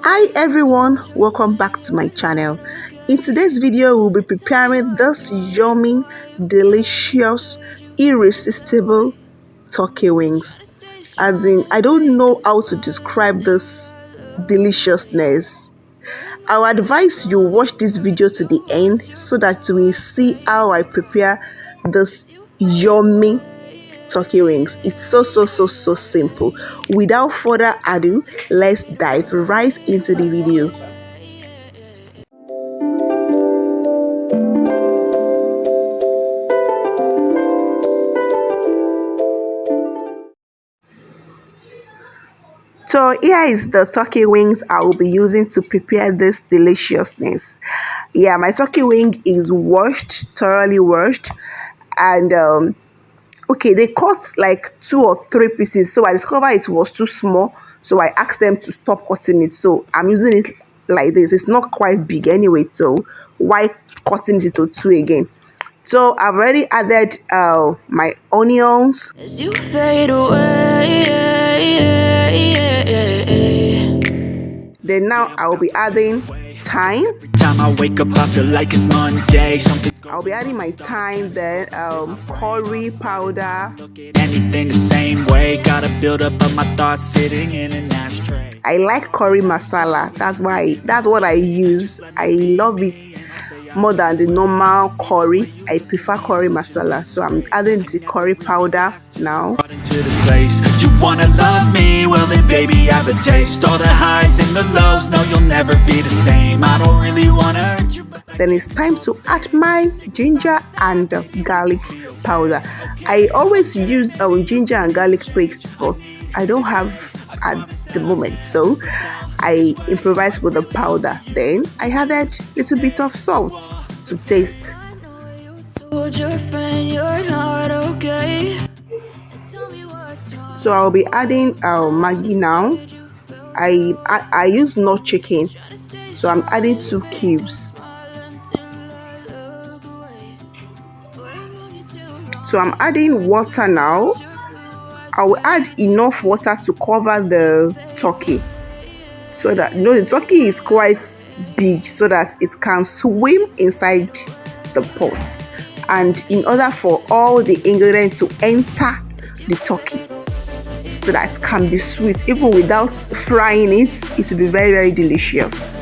Hi everyone, welcome back to my channel. In today's video we'll be preparing this yummy, delicious, irresistible turkey wings. As in, I don't know how to describe this deliciousness. I would advise you watch this video to the end so that you will see how I prepare this yummy turkey wings. It's so simple. Without further ado, let's dive right into the video. So here is the turkey wings I will be using to prepare this deliciousness. Yeah, my turkey wing is thoroughly washed, and okay, they cut like 2 or 3 pieces, so I discovered it was too small, so I asked them to stop cutting it. So I'm using it like this. It's not quite big anyway, so why cutting it to 2 again? So I've already added my onions. As you fade away, Then now I'll be adding thyme. Time I wake up I feel like it's Monday. I'll be adding my thyme, then curry powder. Anything the same way. Gotta build up of my thoughts sitting in an ashtray. I like curry masala. That's what I use. I love it more than the normal curry. I prefer curry masala, so I'm adding the curry powder now. Into this place, you wanna love me? Well then baby I have a taste. All the highs and the lows, no you'll never be the same. I don't really wanna hurt you, but then it's time to add my ginger and garlic powder. I always use ginger and garlic paste, but I don't have at the moment, so I improvise with the powder. Then I added a little bit of salt to taste. So I'll be adding Maggi now. I use no chicken, so I'm adding 2 cubes. So I'm adding water now. I will add enough water to cover the turkey, so that the turkey is quite big, so that it can swim inside the pot, and in order for all the ingredients to enter the turkey, so that it can be sweet. Even without frying it, it will be very delicious.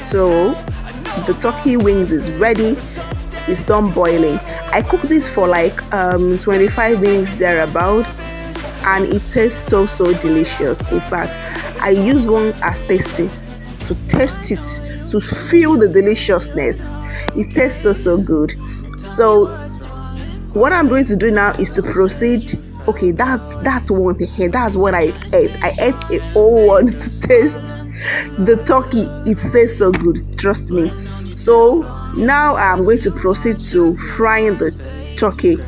So the turkey wings is ready. It's done boiling. I cooked this for like 25 minutes thereabout, and it tastes so delicious. In fact, I use one as tasting to taste it, to feel the deliciousness. It tastes so good. So what I'm going to do now is to proceed. Okay, that's one thing. That's what I ate. I ate a whole one to taste the turkey. It tastes so good, trust me. So now I'm going to proceed to frying the turkey.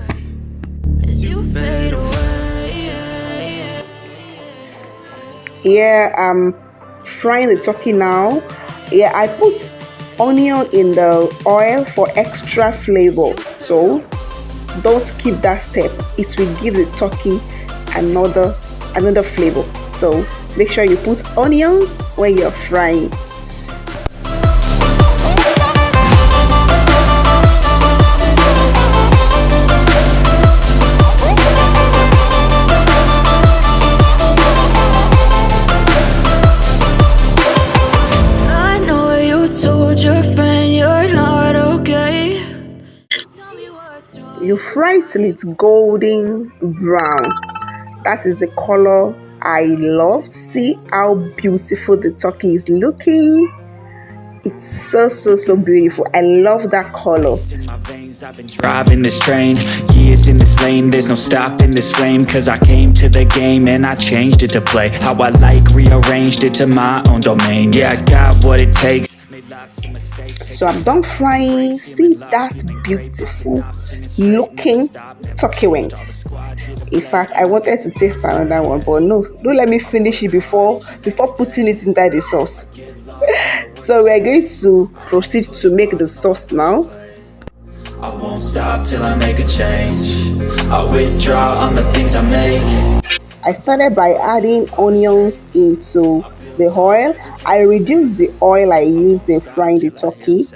Yeah, I'm frying the turkey now. Yeah, I put onion in the oil for extra flavor, so don't skip that step. It will give the turkey another flavor. So make sure you put onions when you're frying. I know you told your friend you're not okay. You fry till it's golden brown. That is the color I love. See how beautiful the turkey is looking. It's so beautiful. I love that color. I've been driving this train, years in this lane, there's no stopping this flame. Cause I came to the game and I changed it to play how I like, rearranged it to my own domain. Yeah, I got what it takes. So I'm done frying. See that beautiful looking turkey wings. In fact, I wanted to taste another one, but no, don't let me finish it before putting it inside the sauce. So we're going to proceed to make the sauce now. I won't stop till I make a change. I withdraw on the things I make. I started by adding onions into the oil. I reduced the oil I used in frying the turkey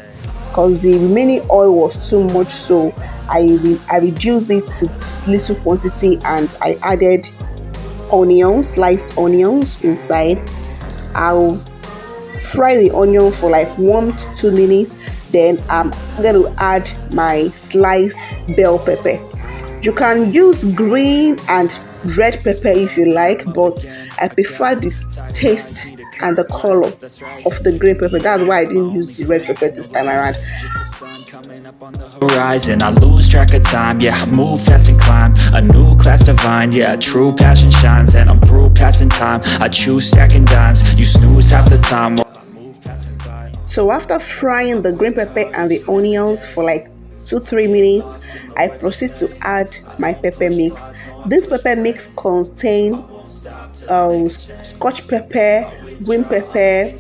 because the remaining oil was too much, so I reduced it to little quantity and I added onions, sliced onions inside. I'll fry the onion for like 1 to 2 minutes. Then I'm going to add my sliced bell pepper. You can use green and red pepper if you like, but I prefer the taste and the color of the green pepper. That's why I didn't use the red pepper this time around. Horizon, I lose track of time. Yeah, I move fast and climb a new class divine. Yeah, true passion shines, and I'm through passing time. I choose stacking dimes. You snooze half the time. So after frying the green pepper and the onions for like 2-3 minutes, I proceed to add my pepper mix. This pepper mix contains Scotch pepper, green pepper,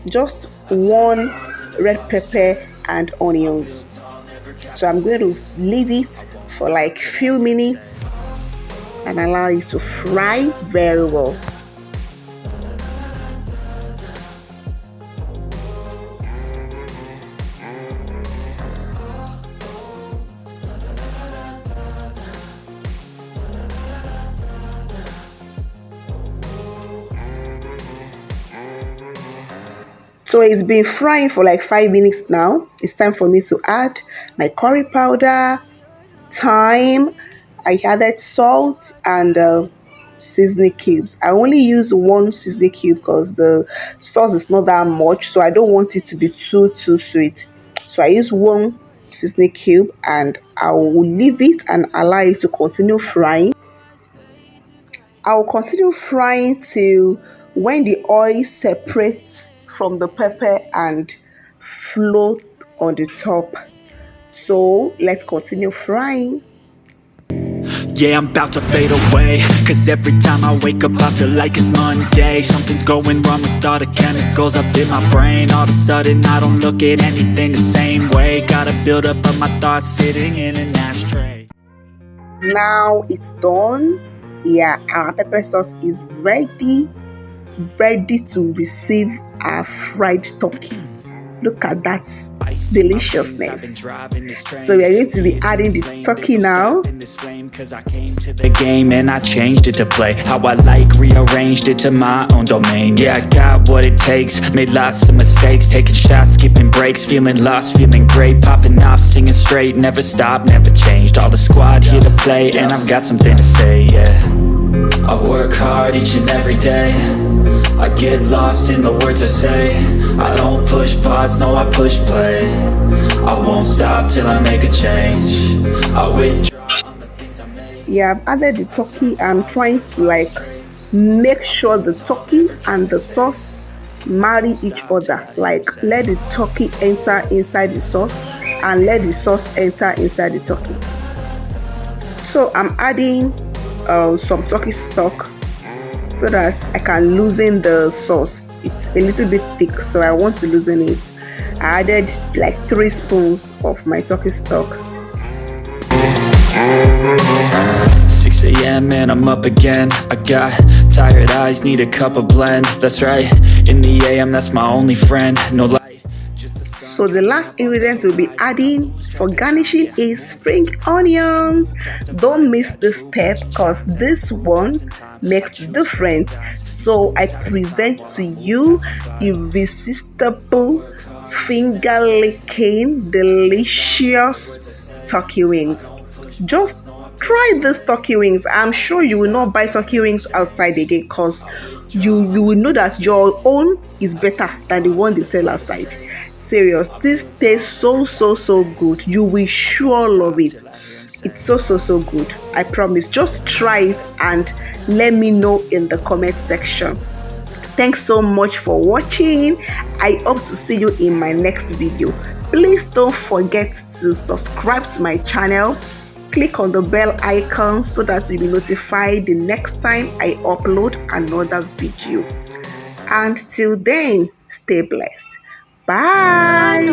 just 1 red pepper and onions. So I'm going to leave it for like few minutes and allow it to fry very well. So it's been frying for like 5 minutes now. It's time for me to add my curry powder, thyme. I added salt and seasoning cubes. I only use 1 seasoning cube because the sauce is not that much, so I don't want it to be too sweet. So I use 1 seasoning cube and I will leave it and allow it to continue frying. I will continue frying till when the oil separates from the pepper and float on the top. So let's continue frying. Yeah, I'm about to fade away, cause every time I wake up I feel like it's Monday. Something's going wrong with all the chemicals up in my brain. All of a sudden I don't look at anything the same way. Gotta build up of my thoughts sitting in an ashtray. Now it's done. Yeah, our pepper sauce is ready to receive our fried turkey. Look at that deliciousness. So we are going to be adding the turkey now. The game and I changed it to play how I like, rearranged it to my own domain. Yeah, I got what it takes, made lots of mistakes, taking shots, skipping breaks, feeling lost, feeling great, popping off, singing straight, never stopped, never changed. All the squad here to play and I've got something to say, yeah. I work hard each and every day, I get lost in the words I say. I don't push pause, no I push play. I won't stop till I make a change. I withdraw on the things I make. Yeah, I've added the turkey. I'm trying to like make sure the turkey and the sauce marry each other. Like let the turkey enter inside the sauce and let the sauce enter inside the turkey. So I'm adding some turkey stock so that I can loosen the sauce. It's a little bit thick, so I want to loosen it. I added like 3 spoons of my turkey stock. 6 a.m. and I'm up again. I got tired eyes, need a cup of blend. That's right, in the AM, that's my only friend. No light. So the last ingredient we'll be adding for garnishing is spring onions. Don't miss this step because this one makes the difference. So I present to you irresistible, finger-licking, delicious turkey wings. Just try these turkey wings. I'm sure you will not buy turkey wings outside again because you will know that your own is better than the one they sell outside. Serious, this tastes so good. You will sure love it. It's so good. I promise. Just try it and let me know in the comment section. Thanks so much for watching. I hope to see you in my next video. Please don't forget to subscribe to my channel. Click on the bell icon so that you'll be notified the next time I upload another video. And till then, stay blessed. Bye.